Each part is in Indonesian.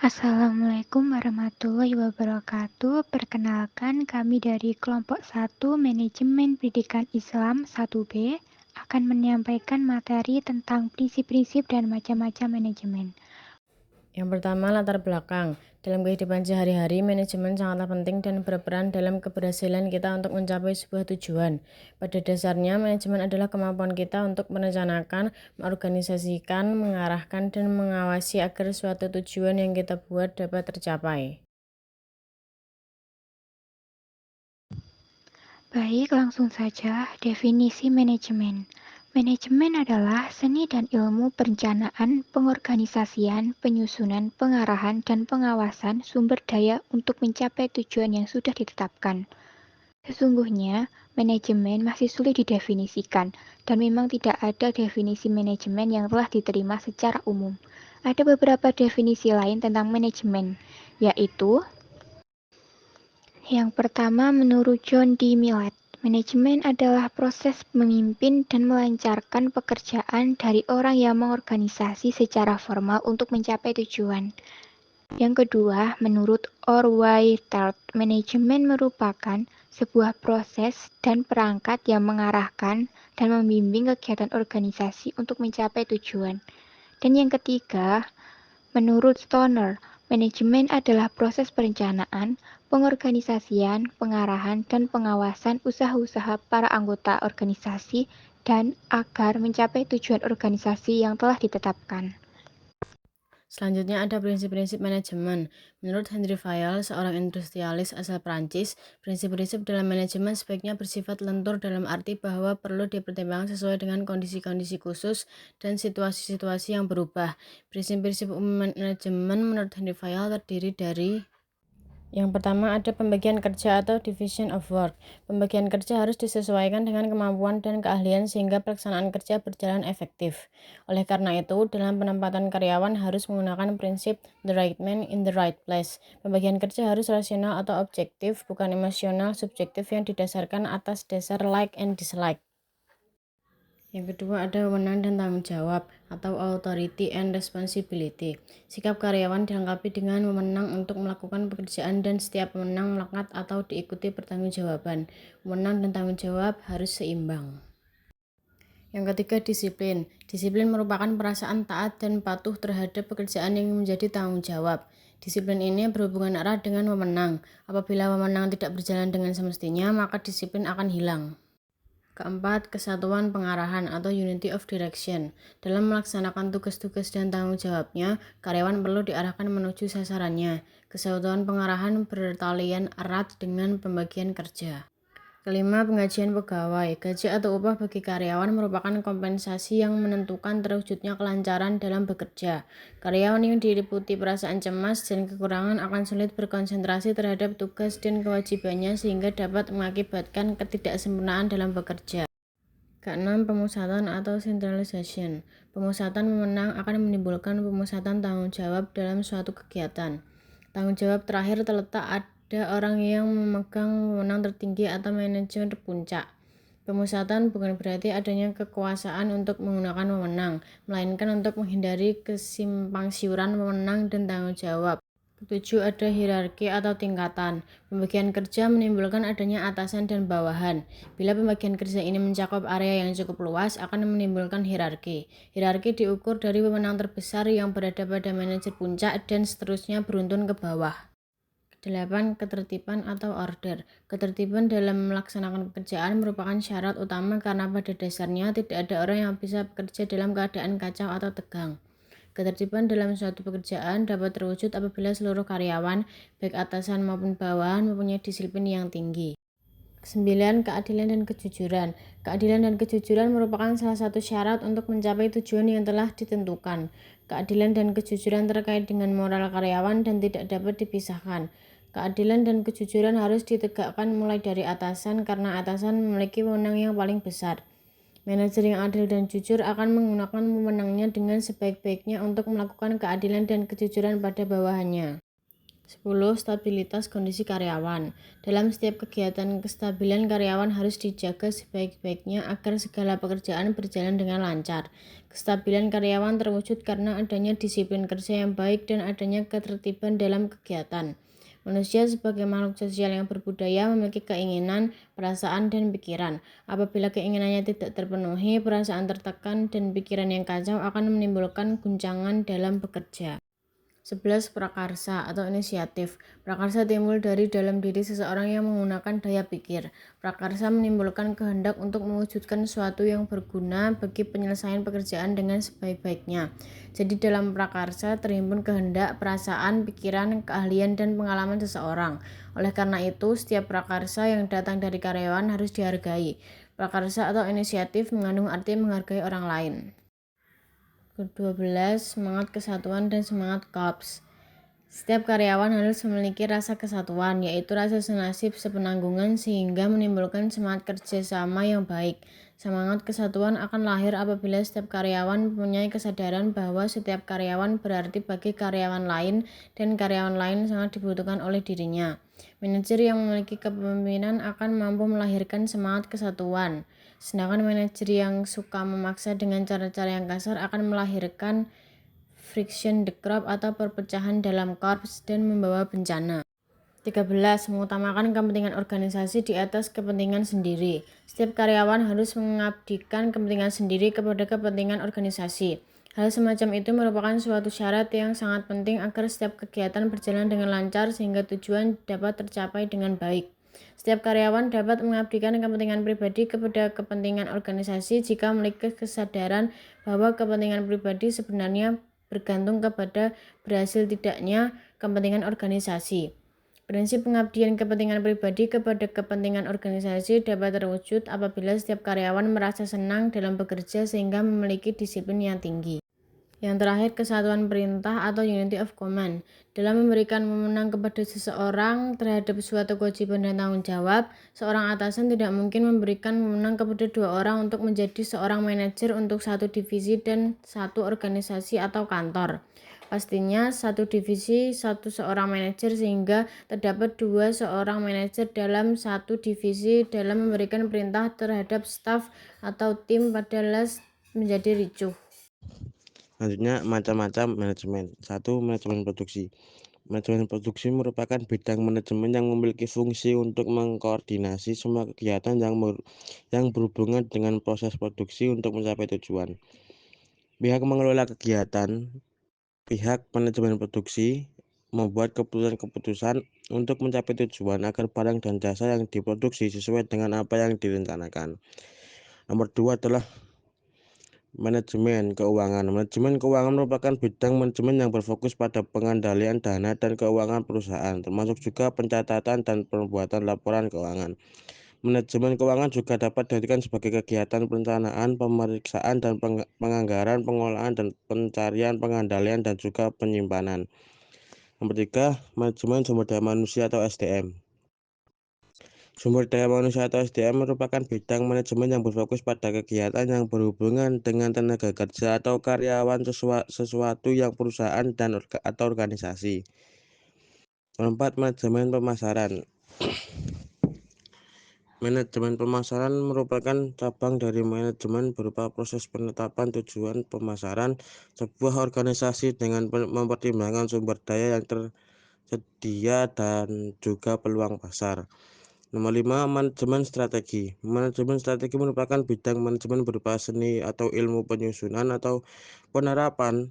Assalamualaikum warahmatullahi wabarakatuh. Perkenalkan, kami dari kelompok 1 Manajemen Pendidikan Islam 1B akan menyampaikan materi tentang prinsip-prinsip dan macam-macam manajemen. Yang pertama, latar belakang. Dalam kehidupan sehari-hari, manajemen sangatlah penting dan berperan dalam keberhasilan kita untuk mencapai sebuah tujuan. Pada dasarnya, manajemen adalah kemampuan kita untuk merencanakan, mengorganisasikan, mengarahkan, dan mengawasi agar suatu tujuan yang kita buat dapat tercapai. Baik, langsung saja definisi manajemen. Manajemen adalah seni dan ilmu perencanaan, pengorganisasian, penyusunan, pengarahan, dan pengawasan sumber daya untuk mencapai tujuan yang sudah ditetapkan. Sesungguhnya, manajemen masih sulit didefinisikan, dan memang tidak ada definisi manajemen yang telah diterima secara umum. Ada beberapa definisi lain tentang manajemen, yaitu yang pertama menurut John D. Millett, manajemen adalah proses memimpin dan melancarkan pekerjaan dari orang yang mengorganisasi secara formal untuk mencapai tujuan. Yang kedua, menurut Orway Tart, manajemen merupakan sebuah proses dan perangkat yang mengarahkan dan membimbing kegiatan organisasi untuk mencapai tujuan. Dan yang ketiga, menurut Stoner, manajemen adalah proses perencanaan, pengorganisasian, pengarahan, dan pengawasan usaha-usaha para anggota organisasi dan agar mencapai tujuan organisasi yang telah ditetapkan. Selanjutnya ada prinsip-prinsip manajemen. Menurut Henry Fayol, seorang industrialis asal Prancis, prinsip-prinsip dalam manajemen sebaiknya bersifat lentur dalam arti bahwa perlu dipertimbangkan sesuai dengan kondisi-kondisi khusus dan situasi-situasi yang berubah. Prinsip-prinsip umum manajemen menurut Henry Fayol terdiri dari: yang pertama ada pembagian kerja atau division of work. Pembagian kerja harus disesuaikan dengan kemampuan dan keahlian sehingga pelaksanaan kerja berjalan efektif. Oleh karena itu, dalam penempatan karyawan harus menggunakan prinsip the right man in the right place. Pembagian kerja harus rasional atau objektif, bukan emosional subjektif yang didasarkan atas dasar like and dislike. Yang kedua ada wewenang dan tanggung jawab atau authority and responsibility. Sikap karyawan dilengkapi dengan wewenang untuk melakukan pekerjaan dan setiap wewenang melekat atau diikuti pertanggungjawaban. Wewenang dan tanggung jawab harus seimbang. Yang ketiga disiplin. Disiplin merupakan perasaan taat dan patuh terhadap pekerjaan yang menjadi tanggung jawab. Disiplin ini berhubungan erat dengan wewenang. Apabila wewenang tidak berjalan dengan semestinya, maka disiplin akan hilang. Keempat, kesatuan pengarahan atau unity of direction. Dalam melaksanakan tugas-tugas dan tanggung jawabnya, karyawan perlu diarahkan menuju sasarannya. Kesatuan pengarahan bertalian erat dengan pembagian kerja. Kelima, penggajian pegawai. Gaji atau upah bagi karyawan merupakan kompensasi yang menentukan terwujudnya kelancaran dalam bekerja. Karyawan yang diliputi perasaan cemas dan kekurangan akan sulit berkonsentrasi terhadap tugas dan kewajibannya sehingga dapat mengakibatkan ketidaksempurnaan dalam bekerja. Keenam, pemusatan atau centralization. Pemusatan wewenang akan menimbulkan pemusatan tanggung jawab dalam suatu kegiatan. Tanggung jawab terakhir terletak ada orang yang memegang wewenang tertinggi atau manajer puncak. Pemusatan bukan berarti adanya kekuasaan untuk menggunakan wewenang, melainkan untuk menghindari kesimpangsiuran wewenang dan tanggung jawab. Ketujuh, ada hierarki atau tingkatan. Pembagian kerja menimbulkan adanya atasan dan bawahan. Bila pembagian kerja ini mencakup area yang cukup luas, akan menimbulkan hierarki. Hierarki diukur dari wewenang terbesar yang berada pada manajer puncak dan seterusnya beruntun ke bawah. 8. Ketertiban atau order. Ketertiban dalam melaksanakan pekerjaan merupakan syarat utama karena pada dasarnya tidak ada orang yang bisa bekerja dalam keadaan kacau atau tegang. Ketertiban dalam suatu pekerjaan dapat terwujud apabila seluruh karyawan, baik atasan maupun bawahan, mempunyai disiplin yang tinggi. 9. Keadilan dan kejujuran. Keadilan dan kejujuran merupakan salah satu syarat untuk mencapai tujuan yang telah ditentukan. Keadilan dan kejujuran terkait dengan moral karyawan dan tidak dapat dipisahkan. Keadilan dan kejujuran harus ditegakkan mulai dari atasan karena atasan memiliki wewenang yang paling besar. Manajer yang adil dan jujur akan menggunakan wewenangnya dengan sebaik-baiknya untuk melakukan keadilan dan kejujuran pada bawahannya. 10. Stabilitas kondisi karyawan. Dalam setiap kegiatan, kestabilan karyawan harus dijaga sebaik-baiknya agar segala pekerjaan berjalan dengan lancar. Kestabilan karyawan terwujud karena adanya disiplin kerja yang baik dan adanya ketertiban dalam kegiatan. Manusia sebagai makhluk sosial yang berbudaya memiliki keinginan, perasaan, dan pikiran. Apabila keinginannya tidak terpenuhi, perasaan tertekan dan pikiran yang kacau akan menimbulkan guncangan dalam bekerja. 11. Prakarsa atau inisiatif. Prakarsa timbul dari dalam diri seseorang yang menggunakan daya pikir. Prakarsa menimbulkan kehendak untuk mewujudkan sesuatu yang berguna bagi penyelesaian pekerjaan dengan sebaik-baiknya. Jadi dalam prakarsa terhimpun kehendak, perasaan, pikiran, keahlian, dan pengalaman seseorang. Oleh karena itu, setiap prakarsa yang datang dari karyawan harus dihargai. Prakarsa atau inisiatif mengandung arti menghargai orang lain. Ke-12. Semangat kesatuan dan semangat korps. Setiap karyawan harus memiliki rasa kesatuan, yaitu rasa senasib sepenanggungan sehingga menimbulkan semangat kerjasama yang baik. Semangat kesatuan akan lahir apabila setiap karyawan mempunyai kesadaran bahwa setiap karyawan berarti bagi karyawan lain dan karyawan lain sangat dibutuhkan oleh dirinya. Manajer yang memiliki kepemimpinan akan mampu melahirkan semangat kesatuan. Sedangkan manajer yang suka memaksa dengan cara-cara yang kasar akan melahirkan friction the crop atau perpecahan dalam korps dan membawa bencana. 13. Mengutamakan kepentingan organisasi di atas kepentingan sendiri. Setiap karyawan harus mengabdikan kepentingan sendiri kepada kepentingan organisasi. Hal semacam itu merupakan suatu syarat yang sangat penting agar setiap kegiatan berjalan dengan lancar sehingga tujuan dapat tercapai dengan baik. Setiap karyawan dapat mengabdikan kepentingan pribadi kepada kepentingan organisasi jika memiliki kesadaran bahwa kepentingan pribadi sebenarnya bergantung kepada berhasil tidaknya kepentingan organisasi. Prinsip pengabdian kepentingan pribadi kepada kepentingan organisasi dapat terwujud apabila setiap karyawan merasa senang dalam bekerja sehingga memiliki disiplin yang tinggi. Yang terakhir, kesatuan perintah atau unity of command. Dalam memberikan wewenang kepada seseorang terhadap suatu kewajiban dan tanggung jawab, seorang atasan tidak mungkin memberikan wewenang kepada dua orang untuk menjadi seorang manajer untuk satu divisi dan satu organisasi atau kantor. Pastinya satu divisi satu seorang manajer sehingga terdapat dua seorang manajer dalam satu divisi dalam memberikan perintah terhadap staf atau tim padahal menjadi ricuh. Selanjutnya, macam-macam manajemen. 1. Manajemen produksi. Manajemen produksi merupakan bidang manajemen yang memiliki fungsi untuk mengkoordinasi semua kegiatan yang berhubungan dengan proses produksi untuk mencapai tujuan. Pihak mengelola kegiatan, pihak manajemen produksi membuat keputusan-keputusan untuk mencapai tujuan agar barang dan jasa yang diproduksi sesuai dengan apa yang direncanakan. Nomor 2 adalah manajemen keuangan. Manajemen keuangan merupakan bidang manajemen yang berfokus pada pengendalian dana dan keuangan perusahaan, termasuk juga pencatatan dan pembuatan laporan keuangan. Manajemen keuangan juga dapat dijadikan sebagai kegiatan perencanaan, pemeriksaan, dan penganggaran, pengolahan, dan pencarian, pengendalian, dan juga penyimpanan. Nomor 3, manajemen sumber daya manusia atau SDM. Sumber daya manusia atau SDM merupakan bidang manajemen yang berfokus pada kegiatan yang berhubungan dengan tenaga kerja atau karyawan sesuatu yang perusahaan atau organisasi. Nomor 4, manajemen pemasaran. Manajemen pemasaran merupakan cabang dari manajemen berupa proses penetapan tujuan pemasaran sebuah organisasi dengan mempertimbangkan sumber daya yang tersedia dan juga peluang pasar. Nomor 5, manajemen strategi. Manajemen strategi merupakan bidang manajemen berupa seni atau ilmu penyusunan atau penerapan,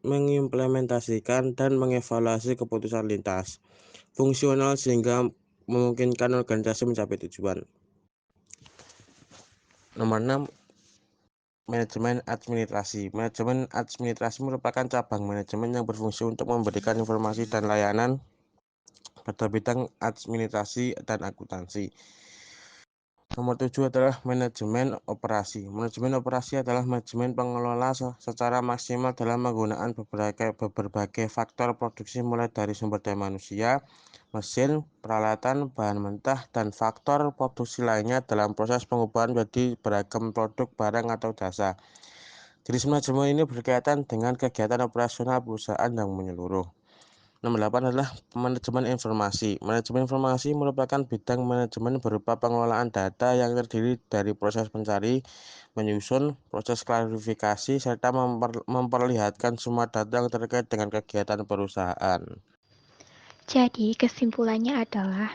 mengimplementasikan dan mengevaluasi keputusan lintas fungsional sehingga memungkinkan organisasi mencapai tujuan. Nomor 6, manajemen administrasi. Manajemen administrasi merupakan cabang manajemen yang berfungsi untuk memberikan informasi dan layanan pada bidang administrasi dan akuntansi. Nomor 7 adalah manajemen operasi. Manajemen operasi adalah manajemen pengelola secara maksimal dalam menggunakan berbagai faktor produksi mulai dari sumber daya manusia, mesin, peralatan, bahan mentah, dan faktor produksi lainnya dalam proses pengubahan menjadi beragam produk barang atau jasa. Jenis manajemen ini berkaitan dengan kegiatan operasional perusahaan yang menyeluruh. Nomor 8 adalah manajemen informasi. Manajemen informasi merupakan bidang manajemen berupa pengelolaan data yang terdiri dari proses mencari, menyusun, proses klarifikasi, serta memperlihatkan semua data yang terkait dengan kegiatan perusahaan. Jadi, kesimpulannya adalah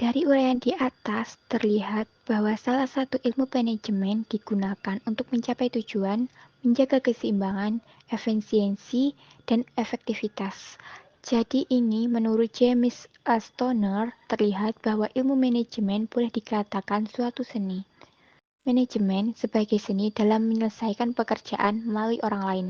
dari uraian di atas terlihat bahwa salah satu ilmu manajemen digunakan untuk mencapai tujuan, menjaga keseimbangan, efisiensi, dan efektivitas. Jadi ini menurut James A. Stoner terlihat bahwa ilmu manajemen boleh dikatakan suatu seni. Manajemen sebagai seni dalam menyelesaikan pekerjaan melalui orang lain.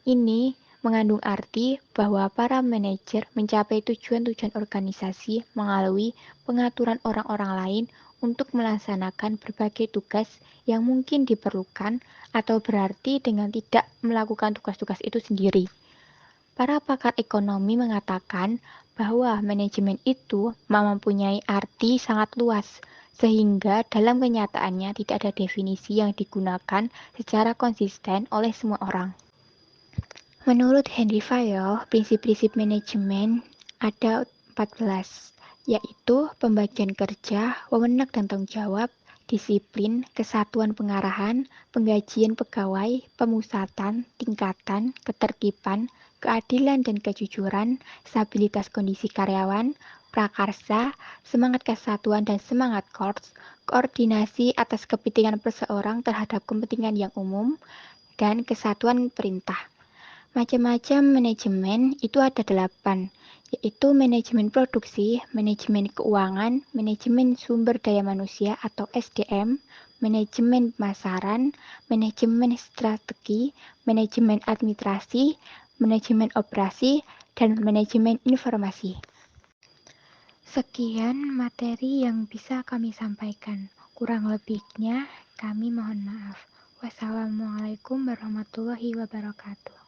Ini mengandung arti bahwa para manajer mencapai tujuan-tujuan organisasi melalui pengaturan orang-orang lain untuk melaksanakan berbagai tugas yang mungkin diperlukan atau berarti dengan tidak melakukan tugas-tugas itu sendiri. Para pakar ekonomi mengatakan bahwa manajemen itu mempunyai arti sangat luas, sehingga dalam kenyataannya tidak ada definisi yang digunakan secara konsisten oleh semua orang. Menurut Henry Fayol, prinsip-prinsip manajemen ada 14, yaitu pembagian kerja, wewenang dan tanggung jawab, disiplin, kesatuan pengarahan, penggajian pegawai, pemusatan, tingkatan, ketertiban, keadilan dan kejujuran, stabilitas kondisi karyawan, prakarsa, semangat kesatuan dan semangat korps, koordinasi atas kepentingan perseorang terhadap kepentingan yang umum, dan kesatuan perintah. Macam-macam manajemen itu ada 8, yaitu manajemen produksi, manajemen keuangan, manajemen sumber daya manusia atau SDM, manajemen pemasaran, manajemen strategi, manajemen administrasi, manajemen operasi, dan manajemen informasi. Sekian materi yang bisa kami sampaikan. Kurang lebihnya kami mohon maaf. Wassalamualaikum warahmatullahi wabarakatuh.